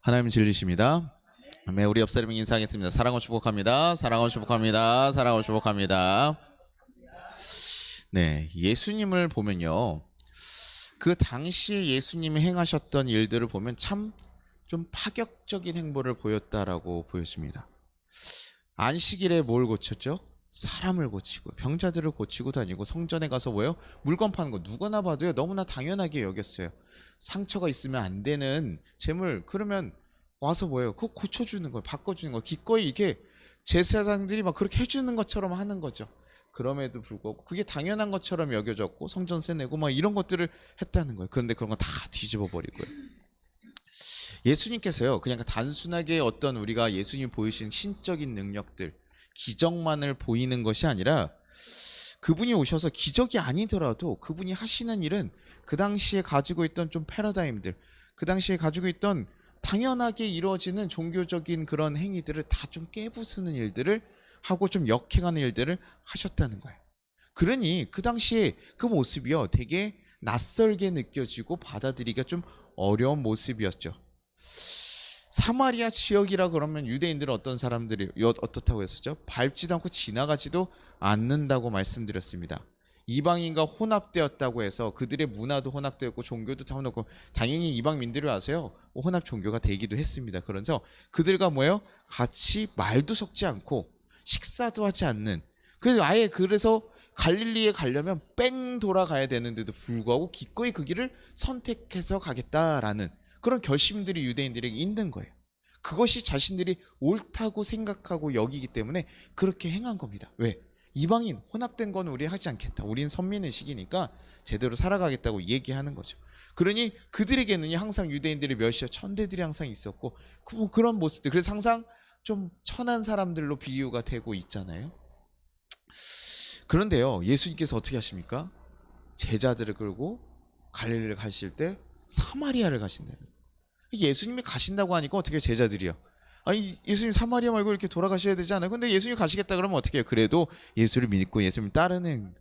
하나님 진리십니다. 네, 우리 옆 사람에게 인사하겠습니다. 사랑하고 축복합니다. 사랑하고 축복합니다. 사랑하고 축복합니다. 네, 예수님을 보면요, 그 당시에 예수님이 행하셨던 일들을 보면 참 좀 파격적인 행보를 보였다라고 보였습니다. 안식일에 뭘 고쳤죠? 사람을 고치고 병자들을 고치고 다니고, 성전에 가서 뭐예요? 물건 파는 거 누구나 봐도요 너무나 당연하게 여겼어요. 상처가 있으면 안 되는 재물, 그러면 와서 뭐예요? 그거 고쳐주는 거예요. 바꿔주는 거예요. 기꺼이 이게 제사장들이 막 그렇게 해주는 것처럼 하는 거죠. 그럼에도 불구하고 그게 당연한 것처럼 여겨졌고, 성전세 내고 막 이런 것들을 했다는 거예요. 그런데 그런 거 다 뒤집어 버리고요, 예수님께서요 그냥 단순하게 어떤 우리가 예수님 보이신 신적인 능력들, 기적만을 보이는 것이 아니라, 그분이 오셔서 기적이 아니더라도 그분이 하시는 일은 그 당시에 가지고 있던 좀 패러다임들, 그 당시에 가지고 있던 당연하게 이루어지는 종교적인 그런 행위들을 다 좀 깨부수는 일들을 하고 좀 역행하는 일들을 하셨다는 거예요. 그러니 그 당시에 그 모습이요 되게 낯설게 느껴지고 받아들이기가 좀 어려운 모습이었죠. 사마리아 지역이라 그러면 유대인들은 어떤 사람들이 어떻다고 했었죠? 밟지도 않고 지나가지도 않는다고 말씀드렸습니다. 이방인과 혼합되었다고 해서 그들의 문화도 혼합되었고 종교도 다 혼합되었고, 당연히 이방민들이 와서요 혼합 종교가 되기도 했습니다. 그래서 그들과 뭐예요? 같이 말도 섞지 않고 식사도 하지 않는, 아예 그래서 갈릴리에 가려면 뺑 돌아가야 되는데도 불구하고 기꺼이 그 길을 선택해서 가겠다라는 그런 결심들이 유대인들에게 있는 거예요. 그것이 자신들이 옳다고 생각하고 여기기 때문에 그렇게 행한 겁니다. 왜? 이방인 혼합된 건 우리 하지 않겠다. 우린 선민의식이니까 제대로 살아가겠다고 얘기하는 거죠. 그러니 그들에게는 항상 유대인들의 멸시와 천대들이 항상 있었고, 그런 모습들, 그래서 항상 좀 천한 사람들로 비유가 되고 있잖아요. 그런데요, 예수님께서 어떻게 하십니까? 제자들을 끌고 갈릴리를 가실 때 사마리아를 가신다는 거예요. 예수님이 가신다고 하니까 어떻게 제자들이요? 아니, 예수님 사마리아 말고 이렇게 돌아가셔야 되지 않아요? 근데 예수님 가시겠다 그러면 어떻게 해요? 그래도 예수를 믿고 예수님 따르는,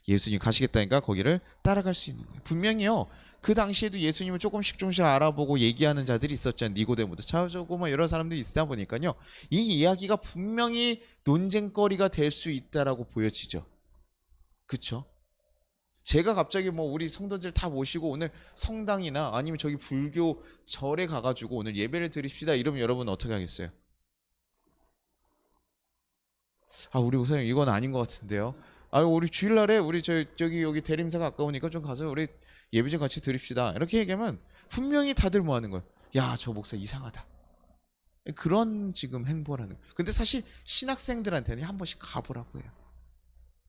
예수님 가시겠다니까 거기를 따라갈 수 있는 거예요. 분명히요 그 당시에도 예수님을 조금씩 알아보고 얘기하는 자들이 있었잖아요. 니고데모도 찾아오고 뭐 여러 사람들이 있다 보니까요 이 이야기가 분명히 논쟁거리가 될 수 있다라고 보여지죠. 그쵸? 제가 갑자기 뭐 우리 성도들 다 모시고 오늘 성당이나 아니면 저기 불교 절에 가가지고 오늘 예배를 드립시다 이러면 여러분 어떻게 하겠어요? 아, 우리 우선 이건 아닌 것 같은데요. 아, 우리 주일날에 우리 저기 여기 대림사가 가까우니까 좀 가서 우리 예배 좀 같이 드립시다 이렇게 얘기하면 분명히 다들 뭐 하는 거예요? 야, 저 목사 이상하다. 그런 지금 행보라는 거예요. 근데 사실 신학생들한테는 한 번씩 가보라고 해요.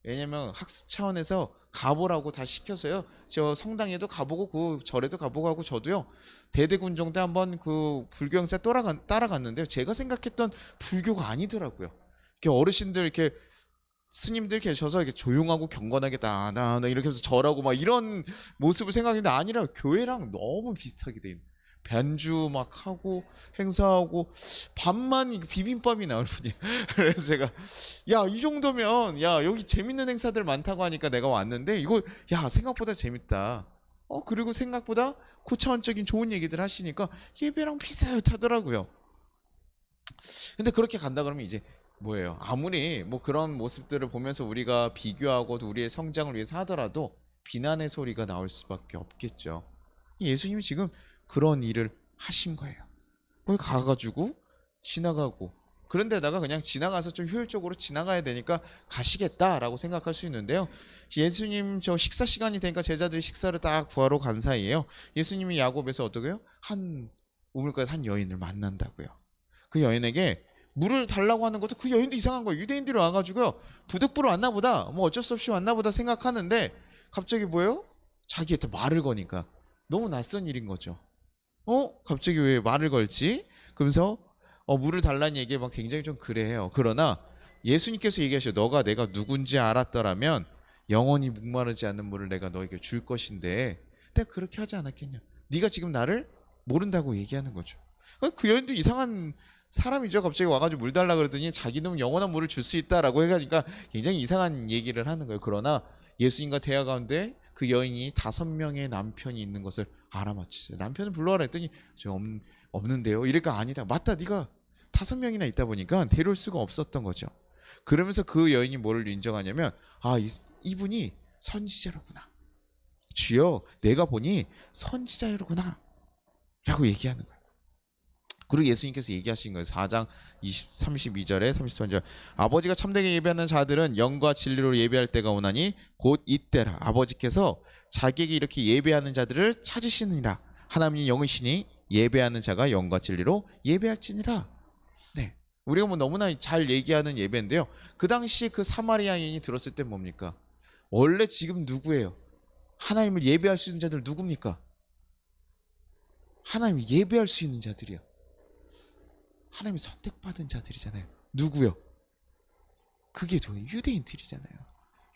왜냐면 학습 차원에서 가보라고 다 시켜서요. 저 성당에도 가보고 그 절에도 가보고 하고, 저도요 대대군종 때 한번 그 불교 행사 따라갔는데요. 제가 생각했던 불교가 아니더라고요. 이렇게 어르신들 이렇게 스님들 계셔서 이렇게 조용하고 경건하게 나 이렇게 해서 절하고 막 이런 모습을 생각했는데 아니라 교회랑 너무 비슷하게 돼 있는, 변주 막 하고 행사하고 밥만 비빔밥이 나올 뿐이에요. 그래서 제가 야, 이 정도면 야 여기 재밌는 행사들 많다고 하니까 내가 왔는데 이거 야 생각보다 재밌다. 그리고 생각보다 고차원적인 좋은 얘기들 하시니까 예배랑 비슷하더라고요. 근데 그렇게 간다 그러면 이제 뭐예요? 아무리 뭐 그런 모습들을 보면서 우리가 비교하고 우리의 성장을 위해서 하더라도 비난의 소리가 나올 수밖에 없겠죠. 예수님이 지금 그런 일을 하신 거예요. 거기 가가지고 지나가고, 그런데다가 그냥 지나가서 좀 효율적으로 지나가야 되니까 가시겠다라고 생각할 수 있는데요. 예수님 저 식사 시간이 되니까 제자들이 식사를 딱 구하러 간 사이에요. 예수님이 야곱에서 어떻게 해요? 한 우물가에서 한 여인을 만난다고요. 그 여인에게 물을 달라고 하는 것도, 그 여인도 이상한 거예요. 유대인들이 와가지고요 부득불어 왔나 보다, 뭐 어쩔 수 없이 왔나 보다 생각하는데 갑자기 뭐예요? 자기한테 말을 거니까 너무 낯선 일인 거죠. 갑자기 왜 말을 걸지? 그러면서 물을 달라는 얘기에 막 굉장히 좀 그래해요. 그러나 예수님께서 얘기하셔. 너가 내가 누군지 알았더라면 영원히 목마르지 않는 물을 내가 너에게 줄 것인데 내가 그렇게 하지 않았겠냐. 네가 지금 나를 모른다고 얘기하는 거죠. 그 여인도 이상한 사람이죠. 갑자기 와가지고 물 달라 그러더니 자기는 영원한 물을 줄 수 있다라고 해가니까 굉장히 이상한 얘기를 하는 거예요. 그러나 예수님과 대화 가운데 그 여인이 5명의 남편이 있는 것을 알아맞히죠. 남편을 불러와라 했더니 저 없는데요. 이러니까 아니다. 맞다. 네가 5명이나 있다 보니까 데려올 수가 없었던 거죠. 그러면서 그 여인이 뭐를 인정하냐면 이분이 선지자로구나. 주여 내가 보니 선지자로구나 라고 얘기하는 거예요. 그리고 예수님께서 얘기하신 거예요. 4장 32절에 33절 아버지가 참되게 예배하는 자들은 영과 진리로 예배할 때가 오나니 곧 이때라. 아버지께서 자기에게 이렇게 예배하는 자들을 찾으시느니라. 하나님이 영이시니 예배하는 자가 영과 진리로 예배할지니라. 네, 우리가 뭐 너무나 잘 얘기하는 예배인데요. 그 당시에 그 사마리아인이 들었을 때 뭡니까? 원래 지금 누구예요? 하나님을 예배할 수 있는 자들 누굽니까? 하나님을 예배할 수 있는 자들이요. 하나님이 선택받은 자들이잖아요. 누구요? 그게 유대인들이잖아요.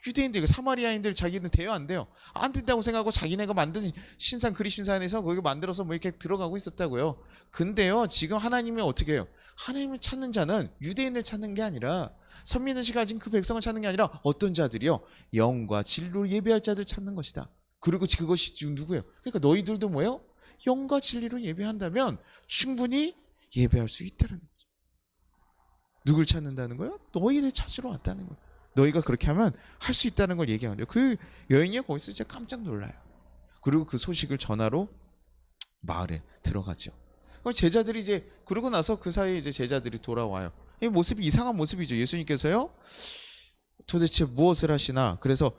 유대인들, 사마리아인들 자기는 대여 안 돼요. 안 된다고 생각하고 자기네가 만든 신상 그리신산에서 거기 만들어서 뭐 이렇게 들어가고 있었다고요. 근데요, 지금 하나님이 어떻게 해요? 하나님을 찾는 자는 유대인을 찾는 게 아니라 선민의식 가진 그 백성을 찾는 게 아니라 어떤 자들이요? 영과 진리로 예배할 자들 찾는 것이다. 그리고 그것이 지금 누구예요? 그러니까 너희들도 뭐예요? 영과 진리로 예배한다면 충분히 예배할 수 있다는 거죠. 누굴 찾는다는 거예요? 너희들 찾으러 왔다는 거예요. 너희가 그렇게 하면 할 수 있다는 걸 얘기하는 거예요. 그 여인이 거기서 진짜 깜짝 놀라요. 그리고 그 소식을 전하러 마을에 들어가죠. 제자들이 이제 그러고 나서 그 사이에 이제 제자들이 돌아와요. 이 모습이 이상한 모습이죠. 예수님께서요, 도대체 무엇을 하시나? 그래서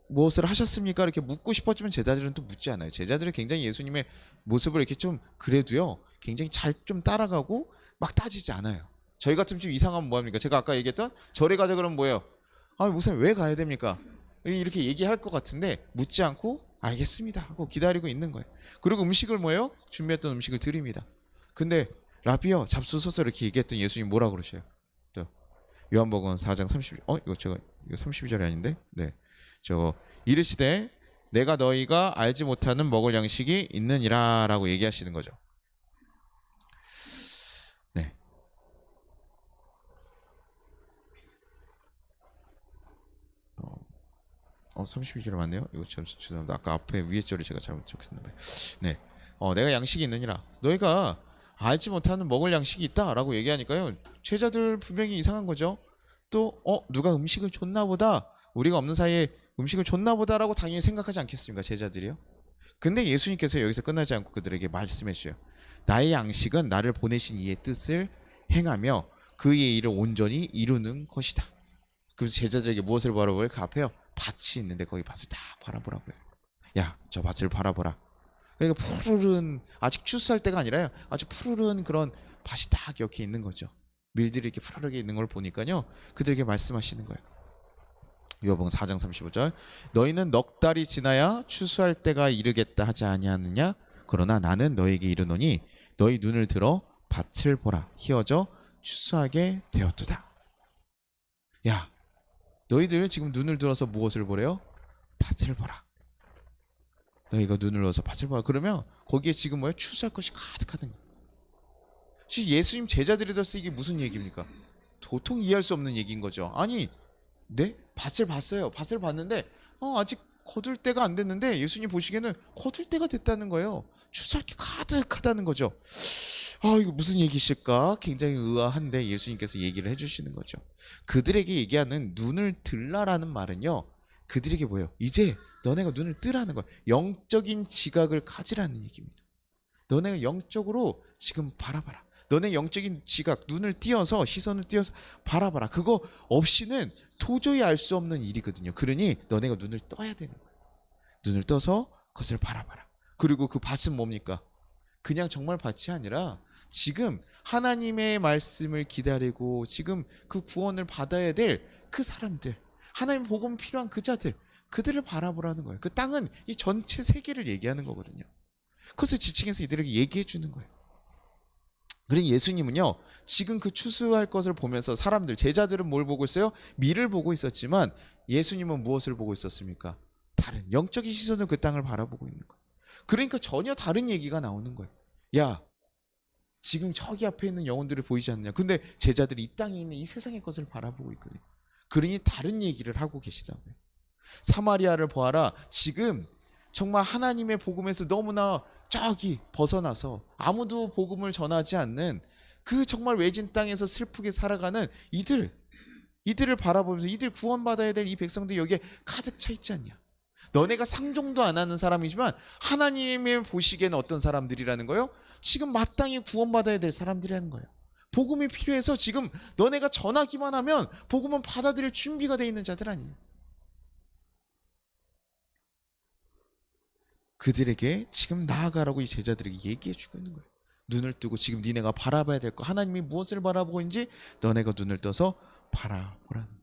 무엇을 하셨습니까? 이렇게 묻고 싶었지만 제자들은 또 묻지 않아요. 제자들은 굉장히 예수님의 모습을 이렇게 좀 그래도요, 굉장히 잘 좀 따라가고 막 따지지 않아요. 저희 같으면 좀 이상하면 뭐합니까? 제가 아까 얘기했던 절에 가자 그러면 뭐예요? 목사님 왜 가야 됩니까? 이렇게 얘기할 것 같은데 묻지 않고 알겠습니다 하고 기다리고 있는 거예요. 그리고 음식을 뭐예요? 준비했던 음식을 드립니다. 근데 라비요 잡수소서 이렇게 얘기했던 예수님 뭐라 그러셔요? 또 요한복음 4장 30 이거 32절이 아닌데? 네. 이르시되 내가 너희가 알지 못하는 먹을 양식이 있느니라 라고 얘기하시는 거죠. 네. 32절 맞네요. 이거 죄송합니다. 아까 앞에 위에 절이 제가 잘못 적혔는데. 네. 내가 양식이 있느니라. 너희가 알지 못하는 먹을 양식이 있다라고 얘기하니까요. 제자들 분명히 이상한 거죠. 또 누가 음식을 줬나 보다. 우리가 없는 사이에 음식을 줬나 보다라고 당연히 생각하지 않겠습니까? 제자들이요. 근데 예수님께서 여기서 끝나지 않고 그들에게 말씀해 주셔요. 나의 양식은 나를 보내신 이의 뜻을 행하며 그의 일을 온전히 이루는 것이다. 그래서 제자들에게 무엇을 바라보래요? 그 앞에요. 밭이 있는데 거기 밭을 딱 바라보라고요. 야, 저 밭을 바라보라. 그러니까 푸르른, 아직 추수할 때가 아니라요. 아주 푸르른 그런 밭이 딱 이렇게 있는 거죠. 밀들이 이렇게 푸르르게 있는 걸 보니까요. 그들에게 말씀하시는 거예요. 요한복음 4장 35절 너희는 넉 달이 지나야 추수할 때가 이르겠다 하지 아니하느냐? 그러나 나는 너희에게 이르노니 너희 눈을 들어 밭을 보라. 희어져 추수하게 되었도다. 야, 너희들 지금 눈을 들어서 무엇을 보래요? 밭을 보라. 너희가 눈을 들어서 밭을 보라. 그러면 거기에 지금 뭐야? 추수할 것이 가득하다는 거예요. 예수님 제자들이 들었을 때 이게 무슨 얘기입니까? 도통 이해할 수 없는 얘기인 거죠. 아니, 네? 밭을 봤어요. 밭을 봤는데 아직 거둘 때가 안 됐는데 예수님 보시기에는 거둘 때가 됐다는 거예요. 추수할 게 가득하다는 거죠. 이거 무슨 얘기실까? 굉장히 의아한데 예수님께서 얘기를 해주시는 거죠. 그들에게 얘기하는 눈을 들라라는 말은요, 그들에게 뭐예요? 이제 너네가 눈을 뜨라는 거예요. 영적인 지각을 가지라는 얘기입니다. 너네가 영적으로 지금 바라봐라. 너네 영적인 지각, 눈을 띄어서, 시선을 띄어서 바라봐라. 그거 없이는 도저히 알 수 없는 일이거든요. 그러니 너네가 눈을 떠야 되는 거예요. 눈을 떠서 그것을 바라봐라. 그리고 그 밭은 뭡니까? 그냥 정말 밭이 아니라 지금 하나님의 말씀을 기다리고 지금 그 구원을 받아야 될 그 사람들, 하나님 복음 필요한 그 자들, 그들을 바라보라는 거예요. 그 땅은 이 전체 세계를 얘기하는 거거든요. 그것을 지칭해서 이들에게 얘기해 주는 거예요. 그래서 예수님은요, 지금 그 추수할 것을 보면서 사람들, 제자들은 뭘 보고 있어요? 밀을 보고 있었지만 예수님은 무엇을 보고 있었습니까? 다른 영적인 시선으로 그 땅을 바라보고 있는 거예요. 그러니까 전혀 다른 얘기가 나오는 거예요. 야, 지금 저기 앞에 있는 영혼들이 보이지 않느냐? 근데 제자들이 이 땅에 있는 이 세상의 것을 바라보고 있거든요. 그러니 다른 얘기를 하고 계시다고요. 사마리아를 보아라. 지금 정말 하나님의 복음에서 너무나 저기 벗어나서 아무도 복음을 전하지 않는 그 정말 외진 땅에서 슬프게 살아가는 이들을 바라보면서 이들 구원받아야 될 이 백성들이 여기에 가득 차 있지 않냐. 너네가 상종도 안 하는 사람이지만 하나님의 보시기에는 어떤 사람들이라는 거예요? 지금 마땅히 구원받아야 될 사람들이라는 거예요. 복음이 필요해서 지금 너네가 전하기만 하면 복음은 받아들일 준비가 되어 있는 자들 아니에요. 그들에게 지금 나아가라고 이 제자들에게 얘기해 주고 있는 거예요. 눈을 뜨고 지금 니네가 바라봐야 될 거, 하나님이 무엇을 바라보고 있는지 너네가 눈을 떠서 바라보라는 거예요.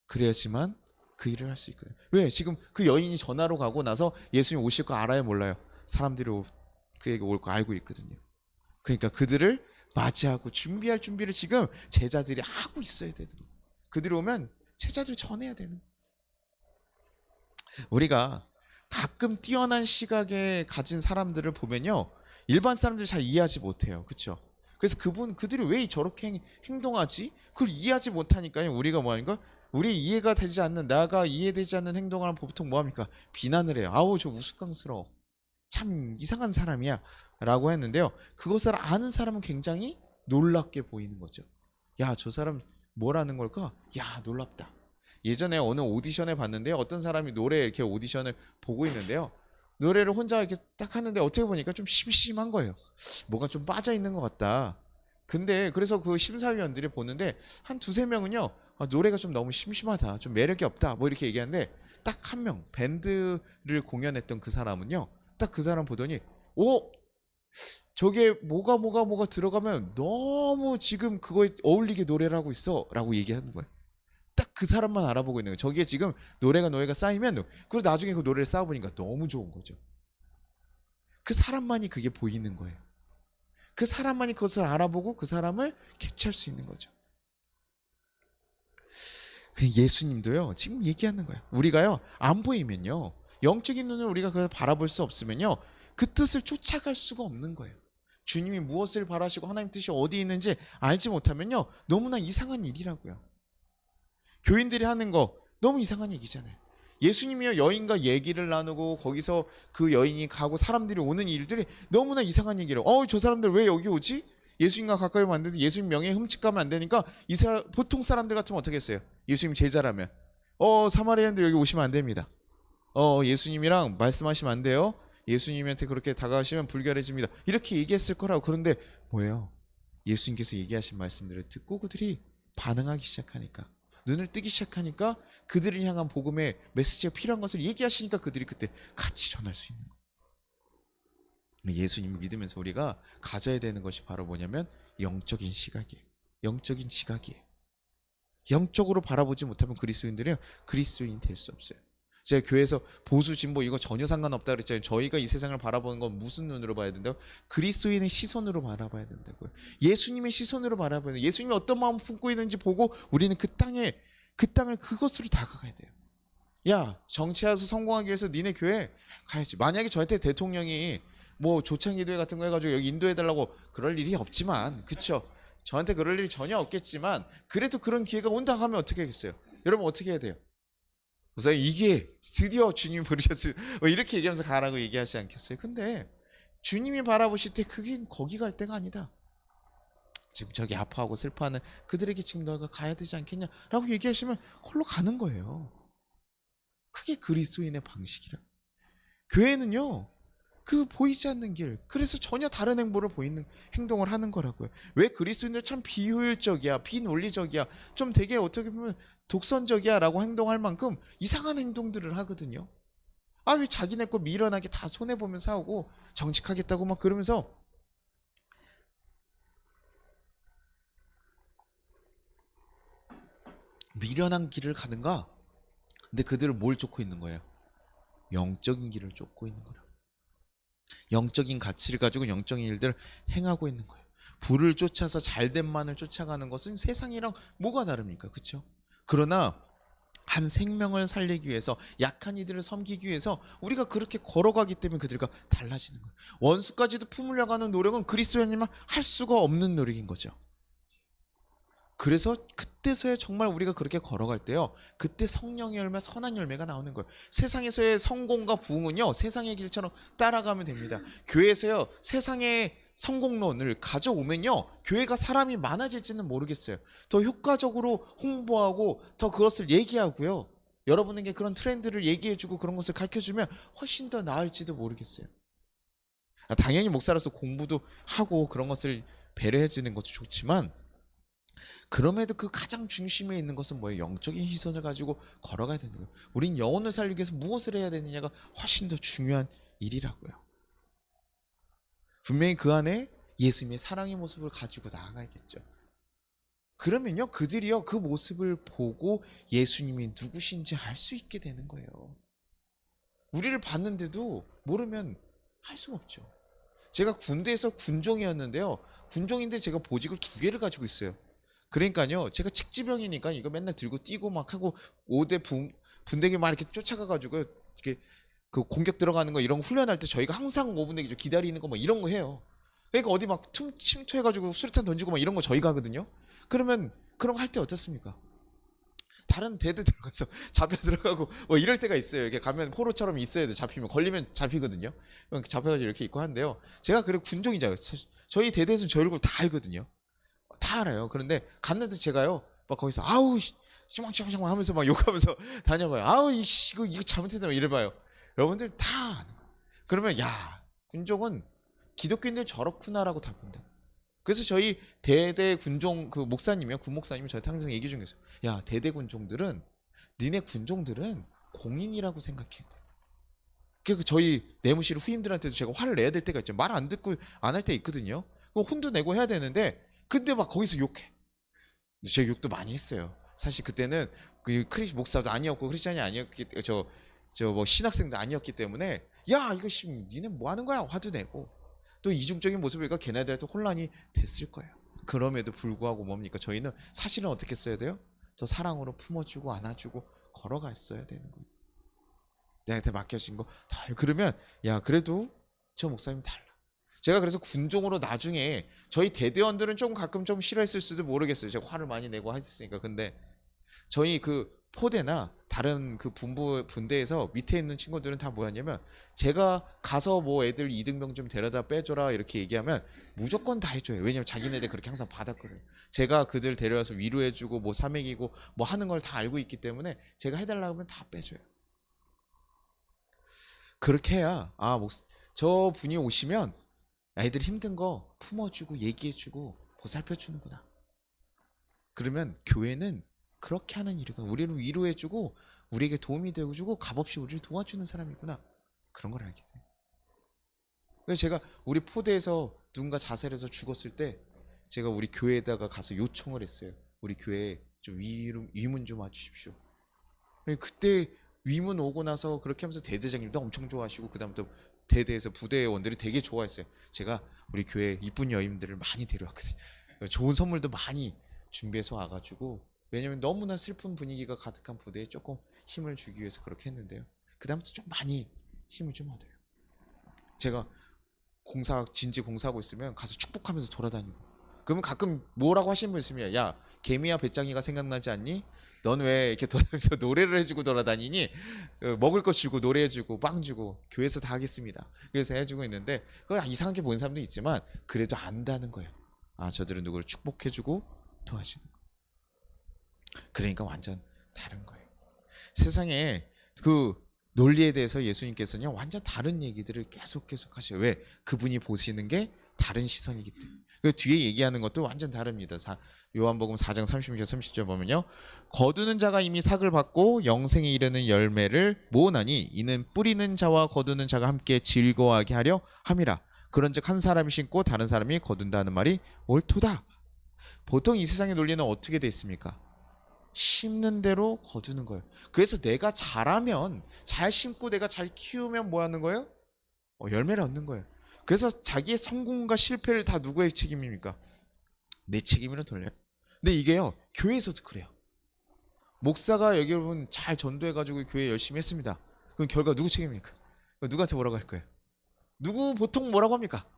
그래야지만 그 일을 할 수 있거든요. 왜? 지금 그 여인이 전화로 가고 나서 예수님 오실 거 알아요, 몰라요? 사람들이 그에게 올 거 알고 있거든요. 그러니까 그들을 맞이하고 준비할 준비를 지금 제자들이 하고 있어야 되는 거예요. 그들이 오면 제자들 전해야 되는 거예요. 우리가 가끔 뛰어난 시각에 가진 사람들을 보면요, 일반 사람들이 잘 이해하지 못해요. 그렇죠? 그래서 그들이 왜 저렇게 행동하지? 그걸 이해하지 못하니까요. 우리가 뭐 하는 거? 우리 이해가 되지 않는, 나가 이해되지 않는 행동을 하면 보통 뭐 합니까? 비난을 해요. 아우, 저 우스꽝스러워. 참 이상한 사람이야. 라고 했는데요. 그것을 아는 사람은 굉장히 놀랍게 보이는 거죠. 야, 저 사람 뭐라는 걸까? 야, 놀랍다. 예전에 어느 오디션에 봤는데요. 어떤 사람이 노래 이렇게 오디션을 보고 있는데요. 노래를 혼자 이렇게 딱 하는데 어떻게 보니까 좀 심심한 거예요. 뭐가 좀 빠져 있는 것 같다. 근데 그래서 그 심사위원들이 보는데 한 두세 명은요, 아, 노래가 좀 너무 심심하다, 좀 매력이 없다, 뭐 이렇게 얘기하는데 딱 한 명, 밴드를 공연했던 그 사람은요, 딱 그 사람 보더니 오, 저게 뭐가 들어가면 너무 지금 그거에 어울리게 노래를 하고 있어 라고 얘기하는 거예요. 딱 그 사람만 알아보고 있는 거예요. 저기에 지금 노래가 쌓이면, 그리고 나중에 그 노래를 쌓아보니까 너무 좋은 거죠. 그 사람만이 그게 보이는 거예요. 그 사람만이 그것을 알아보고 그 사람을 캐치할 수 있는 거죠. 예수님도요, 지금 얘기하는 거예요. 우리가요, 안 보이면요, 영적인 눈을 우리가 그걸 바라볼 수 없으면요, 그 뜻을 쫓아갈 수가 없는 거예요. 주님이 무엇을 바라시고 하나님 뜻이 어디 있는지 알지 못하면요, 너무나 이상한 일이라고요. 교인들이 하는 거 너무 이상한 얘기잖아요. 예수님이요, 여인과 얘기를 나누고 거기서 그 여인이 가고 사람들이 오는 일들이 너무나 이상한 얘기를, 저 사람들 왜 여기 오지? 예수님과 가까이 오면 안 되는데 예수님 명예에 흠집가면 안 되니까 보통 사람들 같으면 어떻게 했어요? 예수님 제자라면 사마리아인들 여기 오시면 안 됩니다. 예수님이랑 말씀하시면 안 돼요. 예수님한테 그렇게 다가가시면 불결해집니다. 이렇게 얘기했을 거라고. 그런데 뭐예요? 예수님께서 얘기하신 말씀들을 듣고 그들이 반응하기 시작하니까, 눈을 뜨기 시작하니까, 그들을 향한 복음의 메시지가 필요한 것을 얘기하시니까 그들이 그때 같이 전할 수 있는 거예요. 예수님을 믿으면서 우리가 가져야 되는 것이 바로 뭐냐면 영적인 시각이에요. 영적인 지각이에요. 영적으로 바라보지 못하면 그리스도인들은 그리스도인이 될 수 없어요. 제가 교회에서 보수 진보 이거 전혀 상관없다 그랬잖아요. 저희가 이 세상을 바라보는 건 무슨 눈으로 봐야 된다고? 그리스도인의 시선으로 바라봐야 된다고요. 예수님의 시선으로 바라봐야 돼요. 예수님이 어떤 마음을 품고 있는지 보고 우리는 그 땅을 그것으로 다가가야 돼요. 야, 정치하서 성공하기 위해서 니네 교회 가야지. 만약에 저한테 대통령이 뭐 조창기도회 같은 거 해가지고 여기 인도해달라고, 그럴 일이 없지만, 그쵸? 저한테 그럴 일이 전혀 없겠지만 그래도 그런 기회가 온다 하면 어떻게 하겠어요? 여러분 어떻게 해야 돼요? 우선 이게 드디어 주님이 부르셨어요, 이렇게 얘기하면서 가라고 얘기하지 않겠어요? 근데 주님이 바라보실 때 그게 거기 갈 때가 아니다. 지금 저기 아파하고 슬퍼하는 그들에게 지금 너가 가야 되지 않겠냐라고 얘기하시면 홀로 가는 거예요. 그게 그리스도인의 방식이라. 교회는요, 그 보이지 않는 길, 그래서 전혀 다른 행동을 하는 거라고요. 왜 그리스도인들 참 비효율적이야, 비논리적이야, 좀 되게 어떻게 보면 독선적이야 라고 행동할 만큼 이상한 행동들을 하거든요. 왜 자기네 거 미련하게 다 손해보면서 하고 정직하겠다고 막 그러면서 미련한 길을 가는가? 근데 그들은 뭘 쫓고 있는 거예요? 영적인 길을 쫓고 있는 거라고. 영적인 가치를 가지고 영적인 일들을 행하고 있는 거예요. 부를 쫓아서 잘된만을 쫓아가는 것은 세상이랑 뭐가 다릅니까? 그렇죠? 그러나 한 생명을 살리기 위해서, 약한 이들을 섬기기 위해서 우리가 그렇게 걸어가기 때문에 그들과 달라지는 거예요. 원수까지도 품으려고 하는 노력은 그리스도인이면 할 수가 없는 노력인 거죠. 그래서 그때서야 정말 우리가 그렇게 걸어갈 때요, 그때 성령의 열매, 선한 열매가 나오는 거예요. 세상에서의 성공과 부흥은요, 세상의 길처럼 따라가면 됩니다. 교회에서요, 세상의 성공론을 가져오면요, 교회가 사람이 많아질지는 모르겠어요. 더 효과적으로 홍보하고 더 그것을 얘기하고요, 여러분에게 그런 트렌드를 얘기해주고 그런 것을 가르쳐주면 훨씬 더 나을지도 모르겠어요. 당연히 목사로서 공부도 하고 그런 것을 배려해주는 것도 좋지만, 그럼에도 그 가장 중심에 있는 것은 뭐예요? 영적인 시선을 가지고 걸어가야 되는 거예요. 우린 영혼을 살리기 위해서 무엇을 해야 되느냐가 훨씬 더 중요한 일이라고요. 분명히 그 안에 예수님의 사랑의 모습을 가지고 나아가야겠죠. 그러면요, 그들이요, 그 모습을 보고 예수님이 누구신지 알 수 있게 되는 거예요. 우리를 봤는데도 모르면 할 수가 없죠. 제가 군대에서 군종이었는데요, 군종인데 제가 보직을 2개를 가지고 있어요. 그러니까요, 제가 직지병이니까 이거 맨날 들고 뛰고 막 하고 5대 분대기 막 이렇게 쫓아가가지고 이렇게 그 공격 들어가는 거 이런 거 훈련할 때 저희가 항상 5분 대기 기다리는 거 뭐 이런 거 해요. 그러니까 어디 막 침투해가지고 수류탄 던지고 막 이런 거 저희가 하거든요. 그러면 그런 거 할 때 어떻습니까? 다른 대대 들어가서 잡혀 들어가고 뭐 이럴 때가 있어요. 이렇게 가면 포로처럼 있어야 돼. 잡히면, 걸리면 잡히거든요. 잡혀가지고 이렇게 있고 하는데요, 제가 그래 군종이잖아요. 저희 대대에서는 저 얼굴 다 알거든요. 다 알아요. 그런데 갔는데 제가요, 막 거기서 아우 시망시망 하면서 막 욕하면서 다녀봐요. 아우 이거 잘못했다 이래봐요. 여러분들 다 아는 거예요. 그러면 야, 군종은 기독교인들 저렇구나라고 다 본다. 그래서 저희 대대 군종 그 목사님이요, 군 목사님이 저한테 항상 얘기 중에 있어요. 야, 대대 군종들은, 니네 군종들은 공인이라고 생각해. 그 저희 내무실 후임들한테도 제가 화를 내야 될 때가 있죠. 말 안 듣고 안 할 때 있거든요. 그 혼도 내고 해야 되는데, 근데 막 거기서 욕해. 제가 욕도 많이 했어요. 사실 그때는 그 목사도 아니었고 크리스찬이 아니었기, 저 뭐 신학생도 아니었기 때문에, 야 이거 니네 뭐 하는 거야, 화도 내고 또 이중적인 모습을 보니까 걔네들한테 혼란이 됐을 거예요. 그럼에도 불구하고 뭡니까, 저희는 사실은 어떻게 써야 돼요? 더 사랑으로 품어주고 안아주고 걸어갔어야 되는 거예요. 내한테 맡겨진 거 다. 그러면 야, 그래도 저 목사님 달라. 제가 그래서 군종으로 나중에, 저희 대대원들은 조금 가끔 좀 싫어했을 수도 모르겠어요. 제가 화를 많이 내고 했으니까. 근데 저희 그 포대나 다른 그 분대에서 밑에 있는 친구들은 다 뭐였냐면, 제가 가서 뭐 애들 이등병 좀 데려다 빼줘라 이렇게 얘기하면 무조건 다 해줘요. 왜냐면 자기네들 그렇게 항상 받았거든요. 제가 그들 데려와서 위로해주고 뭐 사먹이고 뭐 하는 걸 다 알고 있기 때문에 제가 해달라고 하면 다 빼줘요. 그렇게 해야 저 분이 오시면 아이들 힘든 거 품어주고 얘기해주고 보살펴주는구나. 그러면 교회는 그렇게 하는 일이구나. 우리를 위로해주고 우리에게 도움이 되어주고 값없이 우리를 도와주는 사람이구나. 그런 걸 알게 돼요. 그래서 제가 우리 포대에서 누군가 자살해서 죽었을 때 제가 우리 교회에다가 가서 요청을 했어요. 우리 교회에 좀 위문 좀 와주십시오. 그때 위문 오고 나서 그렇게 하면서 대대장님도 엄청 좋아하시고, 그 다음부터 대대에서 부대원들이 되게 좋아했어요. 제가 우리 교회 이쁜 여인들을 많이 데려왔거든요. 좋은 선물도 많이 준비해서 와가지고, 왜냐면 너무나 슬픈 분위기가 가득한 부대에 조금 힘을 주기 위해서 그렇게 했는데요, 그 다음부터 좀 많이 힘을 좀 얻어요. 제가 진지 공사하고 있으면 가서 축복하면서 돌아다니고, 그러면 가끔 뭐라고 하시는 분 있으면, 야 개미야 배짱이가 생각나지 않니? 넌 왜 이렇게 돌아다니면서 노래를 해주고 돌아다니니? 먹을 거 주고 노래해주고 빵 주고 교회에서 다 하겠습니다. 그래서 해주고 있는데, 그거 이상하게 보는 사람도 있지만 그래도 안다는 거예요. 저들은 누구를 축복해주고 도와주는 거. 그러니까 완전 다른 거예요. 세상에 그 논리에 대해서 예수님께서는 완전 다른 얘기들을 계속 하셔요. 왜? 그분이 보시는 게 다른 시선이기 때문에. 그 뒤에 얘기하는 것도 완전 다릅니다. 요한복음 4장 36절 30절 보면요, 거두는 자가 이미 삭을 받고 영생에 이르는 열매를 모으나니 이는 뿌리는 자와 거두는 자가 함께 즐거워하게 하려 함이라. 그런즉 한 사람이 심고 다른 사람이 거둔다는 말이 옳도다. 보통 이 세상의 논리는 어떻게 돼 있습니까? 심는 대로 거두는 거예요. 그래서 내가 잘하면, 잘 심고 내가 잘 키우면 뭐 하는 거예요? 열매를 얻는 거예요. 그래서 자기의 성공과 실패를 다 누구의 책임입니까? 내 책임으로 돌려요. 근데 이게요, 교회에서도 그래요. 목사가 여러분 잘 전도해가지고 교회 열심히 했습니다. 그럼 결과 누구 책임입니까? 누구한테 뭐라고 할 거예요? 누구 보통 뭐라고 합니까?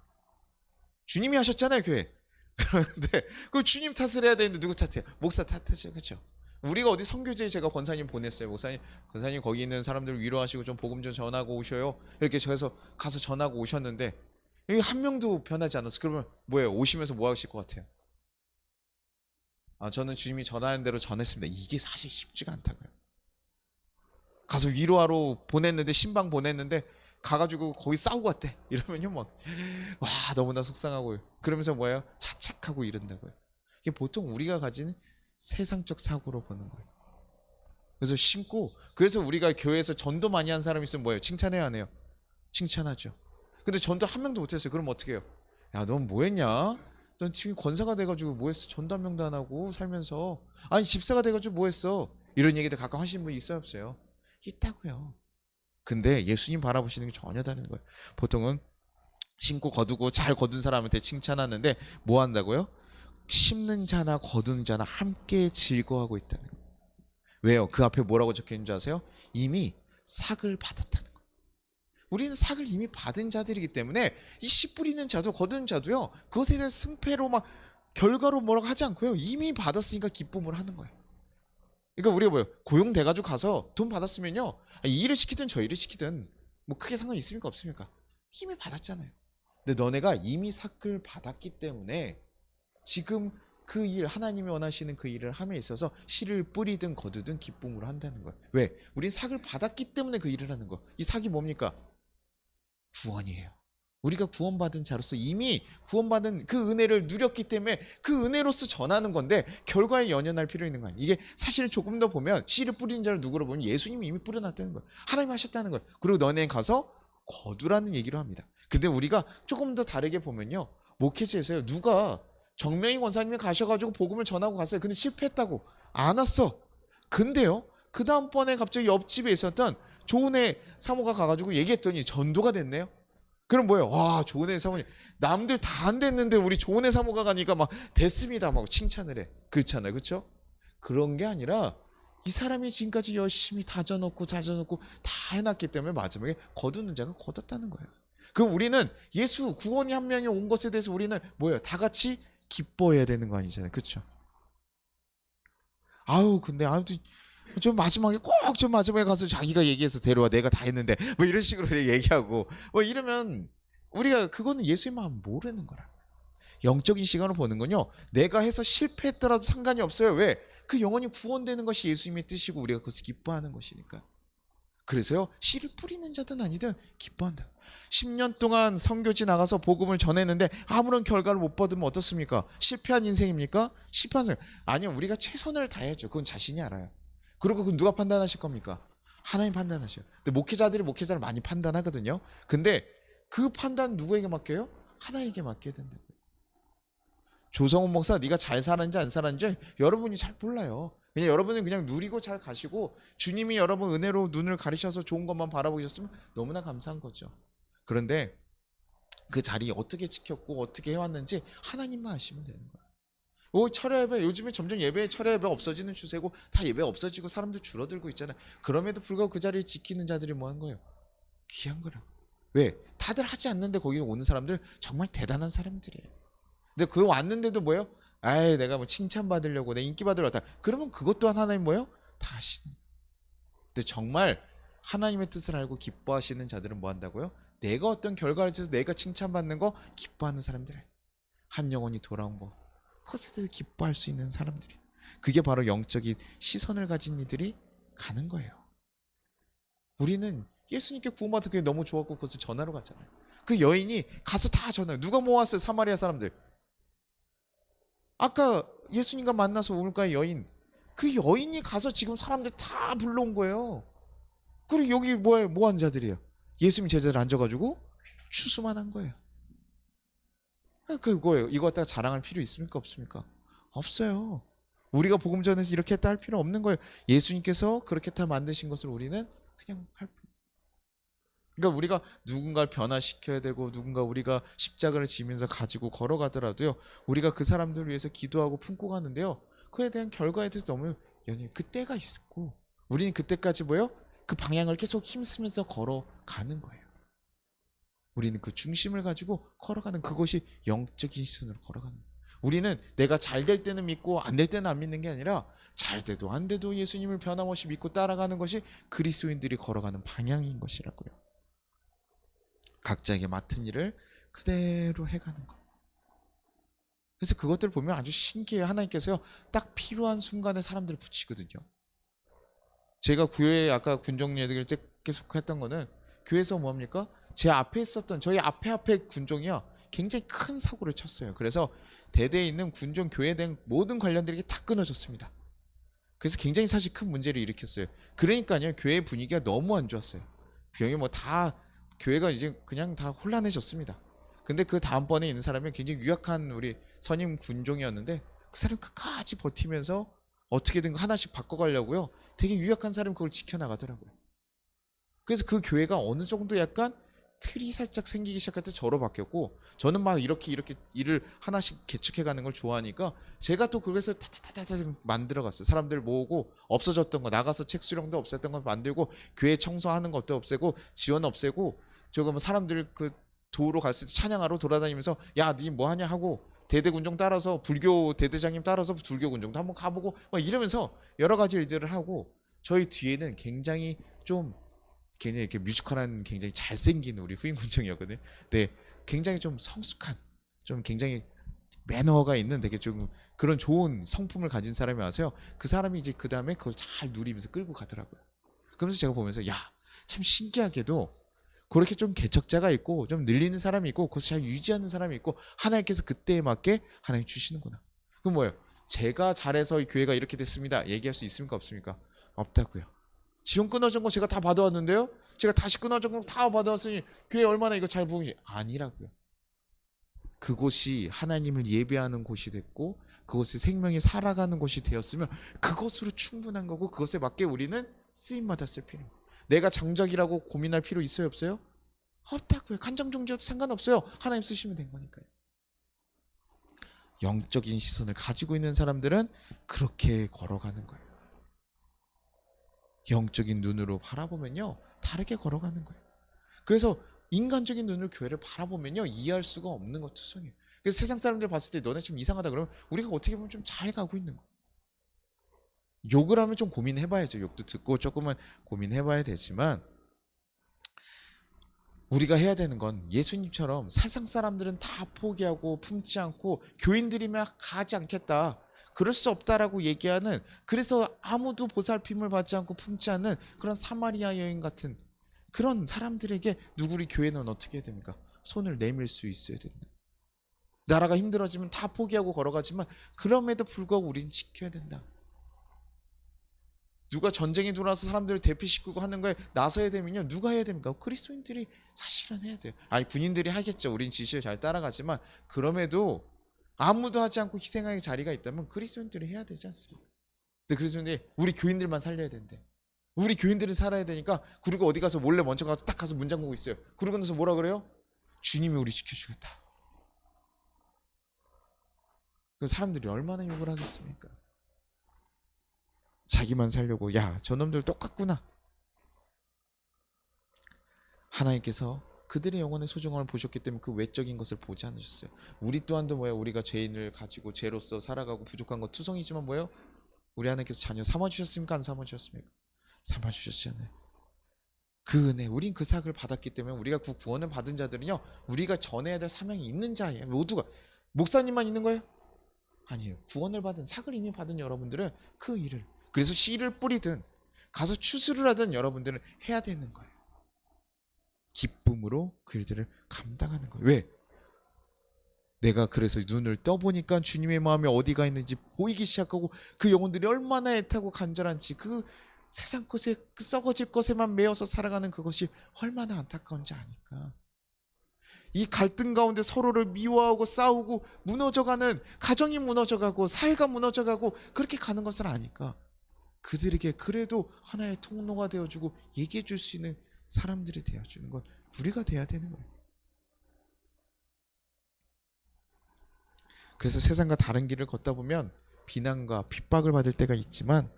주님이 하셨잖아요, 교회. 그런데 그 주님 탓을 해야 되는데 누구 탓해요? 목사 탓하죠, 그렇죠? 우리가 어디 선교제에 제가 권사님 보냈어요. 목사님, 권사님 거기 있는 사람들 위로하시고 좀 복음 좀 전하고 오셔요. 이렇게 저에서 가서 전하고 오셨는데 여기 한 명도 변하지 않았어. 그러면 뭐예요? 오시면서 뭐 하실 것 같아요? 아, 저는 주님이 전하는 대로 전했습니다. 이게 사실 쉽지가 않다고요. 가서 위로하러 보냈는데 신방 보냈는데 가가지고 거기 싸우고 왔대. 이러면요 막 와 너무나 속상하고요. 그러면서 뭐예요? 자책하고 이런다고요. 이게 보통 우리가 가진 세상적 사고로 보는 거예요. 그래서 심고 그래서 우리가 교회에서 전도 많이 한 사람이 있으면 뭐예요? 칭찬해야 하네요. 칭찬하죠. 근데 전도 한 명도 못했어요. 그럼 어떻게 해요? 야, 넌 뭐했냐? 넌 지금 권사가 돼가지고 뭐했어? 전도 한 명도 안 하고 살면서 아니 집사가 돼가지고 뭐했어? 이런 얘기도 가끔 하시는 분이 있어요, 없어요? 있다고요. 근데 예수님 바라보시는 게 전혀 다른 거예요. 보통은 심고 거두고 잘 거둔 사람한테 칭찬하는데 뭐 한다고요? 심는 자나 거두는 자나 함께 즐거워하고 있다는 거예요. 왜요? 그 앞에 뭐라고 적혀 있는 줄 아세요? 이미 삭을 받았다는 거예요. 우리는 삭을 이미 받은 자들이기 때문에 이 씨 뿌리는 자도 거두는 자도요. 그것에 대한 승패로 막 결과로 뭐라고 하지 않고요. 이미 받았으니까 기쁨을 하는 거예요. 그러니까 우리가 뭐예요? 고용돼가지고 가서 돈 받았으면요. 이 일을 시키든 저 일을 시키든 뭐 크게 상관 있습니까 없습니까? 이미 받았잖아요. 근데 너네가 이미 삭을 받았기 때문에 지금 그 일, 하나님이 원하시는 그 일을 함에 있어서 씨를 뿌리든 거두든 기쁨으로 한다는 거예요. 왜? 우린 삭을 받았기 때문에 그 일을 하는 거. 이 삭이 뭡니까? 구원이에요. 우리가 구원받은 자로서 이미 구원받은 그 은혜를 누렸기 때문에 그 은혜로서 전하는 건데 결과에 연연할 필요 있는 거 아니에요. 이게 사실 조금 더 보면 씨를 뿌리는 자를 누구로 보면 예수님이 이미 뿌려놨다는 거예요. 하나님 하셨다는 거예요. 그리고 너네 가서 거두라는 얘기로 합니다. 근데 우리가 조금 더 다르게 보면요. 목회지에서요. 누가 정명희 권사님이 가셔가지고 복음을 전하고 갔어요. 근데 실패했다고 안 왔어. 근데요. 그 다음번에 갑자기 옆집에 있었던 조은혜 사모가 가가지고 얘기했더니 전도가 됐네요. 그럼 뭐예요? 와, 조은혜 사모님 남들 다 안 됐는데 우리 조은혜 사모가 가니까 막 됐습니다 막 칭찬을 해. 그렇잖아요, 그렇죠? 그런 게 아니라 이 사람이 지금까지 열심히 다져놓고 다 해놨기 때문에 마지막에 거두는 자가 거뒀다는 거예요. 그 우리는 예수 구원이 한 명이 온 것에 대해서 우리는 뭐예요? 다 같이 기뻐해야 되는 거 아니잖아요, 그렇죠? 아우 근데 아무튼 좀 마지막에 꼭 좀 마지막에 가서 자기가 얘기해서 데려와 내가 다 했는데 뭐 이런 식으로 얘기하고 뭐 이러면 우리가 그거는 예수의 마음 모르는 거라고. 영적인 시간을 보는 건요. 내가 해서 실패했더라도 상관이 없어요. 왜? 그 영혼이 구원되는 것이 예수님의 뜻이고 우리가 그것을 기뻐하는 것이니까. 그래서요. 씨를 뿌리는 자든 아니든 기뻐한다. 10년 동안 선교지 나가서 복음을 전했는데 아무런 결과를 못 받으면 어떻습니까? 실패한 인생입니까? 실패한 인생. 아니요. 우리가 최선을 다해야죠. 그건 자신이 알아요. 그리고 그건 누가 판단하실 겁니까? 하나님 판단하셔요. 근데 목회자들이 목회자를 많이 판단하거든요. 근데 그 판단 누구에게 맡겨요? 하나님께 맡겨야 된다고요. 조성훈 목사 네가 잘 살았는지 안 살았는지 여러분이 잘 몰라요. 그냥 여러분은 그냥 누리고 잘 가시고 주님이 여러분 은혜로 눈을 가리셔서 좋은 것만 바라보고 계셨으면 너무나 감사한 거죠. 그런데 그 자리 어떻게 지켰고 어떻게 해왔는지 하나님만 아시면 되는 거예요. 철야 예배 요즘에 점점 예배 철야 예배 없어지는 추세고 다 예배 없어지고 사람들 줄어들고 있잖아요. 그럼에도 불구하고 그 자리를 지키는 자들이 뭐 한 거예요? 귀한 거라고. 왜? 다들 하지 않는데 거기 오는 사람들 정말 대단한 사람들이에요. 근데 그 왔는데도 뭐예요? 아이 내가 뭐 칭찬받으려고 내 인기 받으러 왔다. 그러면 그것 또한 하나님 뭐예요? 다 하시는. 근데 정말 하나님의 뜻을 알고 기뻐하시는 자들은 뭐 한다고요? 내가 어떤 결과를 통해서 내가 칭찬받는 거 기뻐하는 사람들. 한 영혼이 돌아온 거. 그것에 대해서 기뻐할 수 있는 사람들이. 그게 바로 영적인 시선을 가진 이들이 가는 거예요. 우리는 예수님께 구원받은 게 너무 좋았고 그것을 전하러 갔잖아요. 그 여인이 가서 다 전해요. 누가 모았어요? 사마리아 사람들. 아까 예수님과 만나서 우물가의 여인. 그 여인이 가서 지금 사람들 다 불러온 거예요. 그리고 여기 뭐예요? 뭐한 자들이에요? 예수님 제자들 앉아가지고 추수만 한 거예요. 그거예요. 이거 갖다가 자랑할 필요 있습니까? 없습니까? 없어요. 우리가 복음 전해서 이렇게 했다 할 필요 없는 거예요. 예수님께서 그렇게 다 만드신 것을 우리는 그냥 할 뿐. 그러니까 우리가 누군가를 변화시켜야 되고 누군가 우리가 십자가를 지면서 가지고 걸어가더라도요. 우리가 그 사람들을 위해서 기도하고 품고 가는데요. 그에 대한 결과에 대해서 너무 그때가 있었고 우리는 그때까지 뭐예요? 그 방향을 계속 힘쓰면서 걸어가는 거예요. 우리는 그 중심을 가지고 걸어가는 그것이 영적인 시선으로 걸어가는 거예요. 우리는 내가 잘 될 때는 믿고 안 될 때는 안 믿는 게 아니라 잘 돼도 안 돼도 예수님을 변함없이 믿고 따라가는 것이 그리스도인들이 걸어가는 방향인 것이라고요. 각자에게 맡은 일을 그대로 해가는 것. 그래서 그것들을 보면 아주 신기해요. 하나님께서요, 딱 필요한 순간에 사람들을 붙이거든요. 제가 교회 아까 군종 얘기를 때 계속 했던 거는, 교회에서 뭡니까? 제 앞에 있었던 저희 앞에 군종이요, 굉장히 큰 사고를 쳤어요. 그래서 대대에 있는 군종 교회에 대한 모든 관련들이 다 끊어졌습니다. 그래서 굉장히 사실 큰 문제를 일으켰어요. 그러니까요, 교회 분위기가 너무 안 좋았어요. 병이 뭐 다 교회가 이제 그냥 다 혼란해졌습니다. 근데 그 다음번에 있는 사람이 굉장히 유약한 우리 선임 군종이었는데, 그 사람 끝까지 버티면서 어떻게든 하나씩 바꿔가려고요, 되게 유약한 사람이 그걸 지켜나가더라고요. 그래서 그 교회가 어느 정도 약간 틀이 살짝 생기기 시작할 때 저로 바뀌었고, 저는 막 이렇게 일을 하나씩 개척해가는 걸 좋아하니까 제가 또 그래서 타타타타 만들어갔어요. 사람들 모으고 없어졌던 거, 나가서 책 수령도 없앴던 거 만들고, 교회 청소하는 것도 없애고, 지원 없애고, 저거 뭐 사람들 그 도로 갔을 때 찬양하러 돌아다니면서 야, 니 뭐 하냐 하고, 대대군종 따라서 불교 대대장님 따라서 불교군종도 한번 가보고 막 이러면서 여러 가지 일들을 하고, 저희 뒤에는 굉장히 좀 굉장히 이렇게 뮤지컬한 굉장히 잘생긴 우리 후임군청이었거든요. 네, 굉장히 좀 성숙한, 좀 굉장히 매너가 있는 되게 좀 그런 좋은 성품을 가진 사람이 와서요, 그 사람이 이제 그 다음에 그걸 잘 누리면서 끌고 가더라고요. 그러면서 제가 보면서, 야, 참 신기하게도 그렇게 좀 개척자가 있고 좀 늘리는 사람이 있고 그것을 잘 유지하는 사람이 있고, 하나님께서 그때에 맞게 하나님 주시는구나. 그럼 뭐예요? 제가 잘해서 이 교회가 이렇게 됐습니다 얘기할 수 있습니까 없습니까? 없다고요. 지원 끊어진 거 제가 다 받아왔는데요, 제가 다시 끊어진 거 다 받아왔으니 교회 얼마나 이거 잘 부흥이 아니라고요. 그곳이 하나님을 예배하는 곳이 됐고 그곳에 생명이 살아가는 곳이 되었으면 그것으로 충분한 거고, 그것에 맞게 우리는 쓰임받았을 필요. 내가 장작이라고 고민할 필요 있어요 없어요? 없다고요. 간장종지여도 상관없어요. 하나님 쓰시면 된 거니까요. 영적인 시선을 가지고 있는 사람들은 그렇게 걸어가는 거예요. 영적인 눈으로 바라보면요, 다르게 걸어가는 거예요. 그래서 인간적인 눈으로 교회를 바라보면요, 이해할 수가 없는 것 투성이에요. 그래서 세상 사람들 봤을 때 너네 좀 이상하다 그러면 우리가 어떻게 보면 좀 잘 가고 있는 거예요. 욕을 하면 좀 고민해봐야죠. 욕도 듣고 조금은 고민해봐야 되지만, 우리가 해야 되는 건 예수님처럼 세상 사람들은 다 포기하고 품지 않고 교인들이면 가지 않겠다, 그럴 수 없다라고 얘기하는, 그래서 아무도 보살핌을 받지 않고 품지 않는 그런 사마리아 여인 같은 그런 사람들에게 우리 교회는 어떻게 해야 됩니까? 손을 내밀 수 있어야 된다. 나라가 힘들어지면 다 포기하고 걸어가지만 그럼에도 불구하고 우리는 지켜야 된다. 누가 전쟁에 들어와서 사람들을 대피시키고 하는 거에 나서야 되면요, 누가 해야 됩니까? 그리스도인들이 사실은 해야 돼요. 아니, 군인들이 하겠죠. 우린 지시를 잘 따라가지만 그럼에도 아무도 하지 않고 희생하는 자리가 있다면 그리스도인들이 해야 되지 않습니까? 근데 그리스도인들이 우리 교인들만 살려야 된대. 우리 교인들은 살아야 되니까, 그리고 어디 가서 몰래 먼저 가서 딱 가서 문 잠그고 있어요. 그러고 나서 뭐라 그래요? 주님이 우리 지켜주겠다. 그 사람들이 얼마나 욕을 하겠습니까? 자기만 살려고. 야, 저놈들 똑같구나. 하나님께서 그들의 영혼의 소중함을 보셨기 때문에 그 외적인 것을 보지 않으셨어요. 우리 또한도 뭐예요? 우리가 죄인을 가지고 죄로서 살아가고 부족한 것 투성이지만 뭐예요? 우리 하나님께서 자녀 삼아주셨습니까? 안 삼아주셨습니까? 삼아주셨잖아요. 그 은혜, 우린 그 사역을 받았기 때문에, 우리가 그 구원을 받은 자들은요, 우리가 전해야 될 사명이 있는 자예요. 모두가. 목사님만 있는 거예요? 아니에요. 구원을 받은, 사역을 이미 받은 여러분들은 그 일을, 그래서 씨를 뿌리든 가서 추수를 하든 여러분들은 해야 되는 거예요. 기쁨으로 그 일들을 감당하는 거예요. 왜? 내가 그래서 눈을 떠보니까 주님의 마음이 어디가 있는지 보이기 시작하고, 그 영혼들이 얼마나 애타고 간절한지, 그 세상 것에, 그 썩어질 것에만 매여서 살아가는 그것이 얼마나 안타까운지 아니까. 이 갈등 가운데 서로를 미워하고 싸우고 무너져가는 가정이 무너져가고 사회가 무너져가고 그렇게 가는 것을 아니까, 그들에게 그래도 하나의 통로가 되어주고 얘기해 줄 수 있는 사람들이 되어주는 건 우리가 돼야 되는 거예요. 그래서 세상과 다른 길을 걷다 보면 비난과 핍박을 받을 때가 있지만,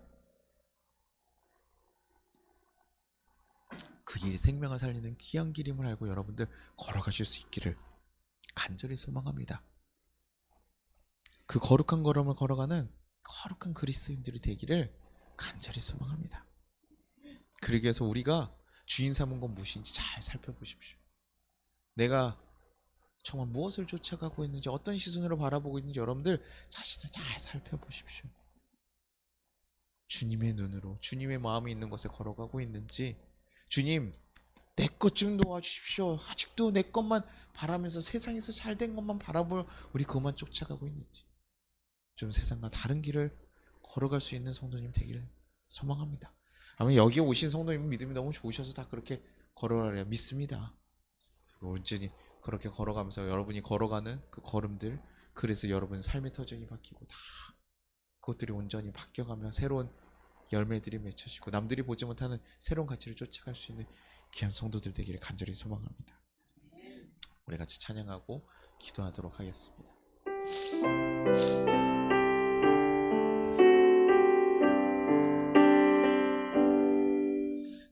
그 길이 생명을 살리는 귀한 길임을 알고 여러분들 걸어가실 수 있기를 간절히 소망합니다. 그 거룩한 걸음을 걸어가는 거룩한 그리스도인들이 되기를 간절히 소망합니다. 그러기 위해서 우리가 주인 삼은 건 무엇인지 잘 살펴보십시오. 내가 정말 무엇을 쫓아가고 있는지, 어떤 시선으로 바라보고 있는지 여러분들 자신을 잘 살펴보십시오. 주님의 눈으로, 주님의 마음이 있는 곳에 걸어가고 있는지, 주님 내 것 좀 도와주십시오, 아직도 내 것만 바라면서 세상에서 잘된 것만 바라보며 우리 그것만 쫓아가고 있는지, 좀 세상과 다른 길을 걸어갈 수 있는 성도님 되기를 소망합니다. 아마 여기에 오신 성도님은 믿음이 너무 좋으셔서 다 그렇게 걸어가려 믿습니다. 온전히 그렇게 걸어가면서 여러분이 걸어가는 그 걸음들, 그래서 여러분 삶의 터전이 바뀌고 다 그것들이 온전히 바뀌어가며 새로운 열매들이 맺혀지고 남들이 보지 못하는 새로운 가치를 쫓아갈 수 있는 귀한 성도들 되기를 간절히 소망합니다. 우리 같이 찬양하고 기도하도록 하겠습니다.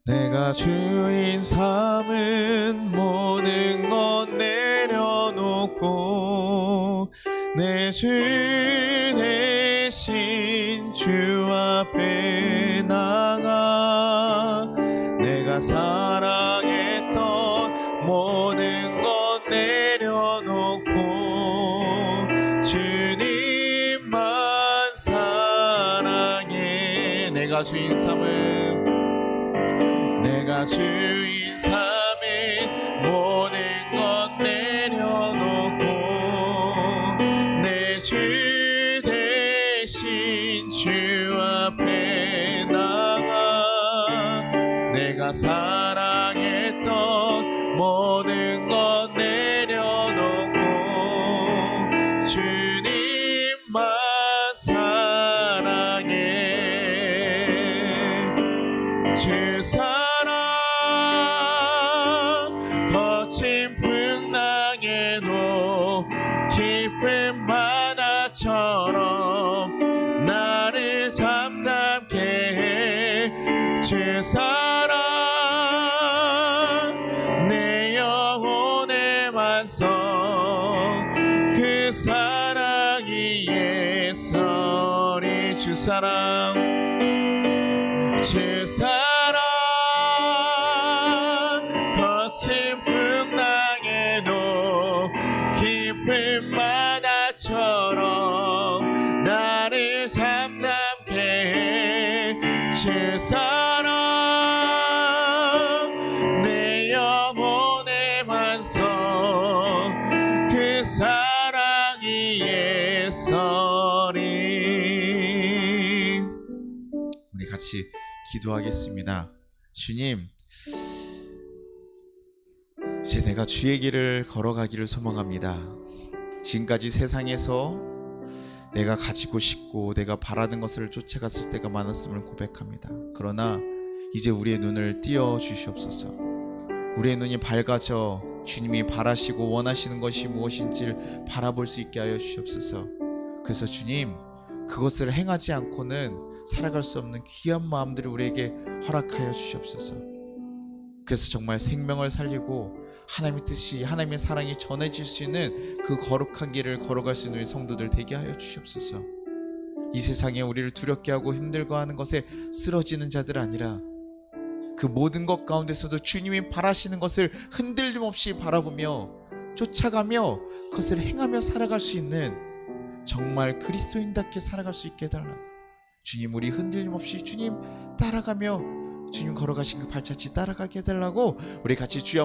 내가 주인 삼은 모든 것 내려놓고 내 주 대신 주 앞에 나가 내가 사랑했던 모든 것 내려놓고 주님만 사랑해. 내가 주인 삼은 모든 것 내려놓고 내 주 대신 주 앞에 나가 내가 사랑했던 모든 것 내려놓고 주님만 사랑해. 주 거친 풍랑에도 깊은 바다처럼 나를 잠잠케 해. 주 사랑 내 영혼의 완성 그 사랑이 예설이. 주 사랑 거친 풍랑에도 깊은 바다처럼 나를 잠잠케 해. 주 사랑 내 영혼의 완성 그 사랑이 예설이. 우리 같이 기도하겠습니다. 주님, 이제 내가 주의 길을 걸어가기를 소망합니다. 지금까지 세상에서 내가 가지고 싶고 내가 바라는 것을 쫓아갔을 때가 많았음을 고백합니다. 그러나 이제 우리의 눈을 띄어 주시옵소서. 우리의 눈이 밝아져 주님이 바라시고 원하시는 것이 무엇인지를 바라볼 수 있게 하여 주시옵소서. 그래서 주님, 그것을 행하지 않고는 살아갈 수 없는 귀한 마음들을 우리에게 허락하여 주시옵소서. 그래서 정말 생명을 살리고 하나님의 뜻이, 하나님의 사랑이 전해질 수 있는 그 거룩한 길을 걸어갈 수 있는 우리 성도들 되게 하여 주시옵소서. 이 세상에 우리를 두렵게 하고 힘들어하는 것에 쓰러지는 자들 아니라 그 모든 것 가운데서도 주님이 바라시는 것을 흔들림 없이 바라보며 쫓아가며 그것을 행하며 살아갈 수 있는 정말 그리스도인답게 살아갈 수 있게 해달라고. 주님, 우리 흔들림 없이 주님 따라가며 주님 걸어가신 그 발자취 따라가게 해달라고 우리 같이 주여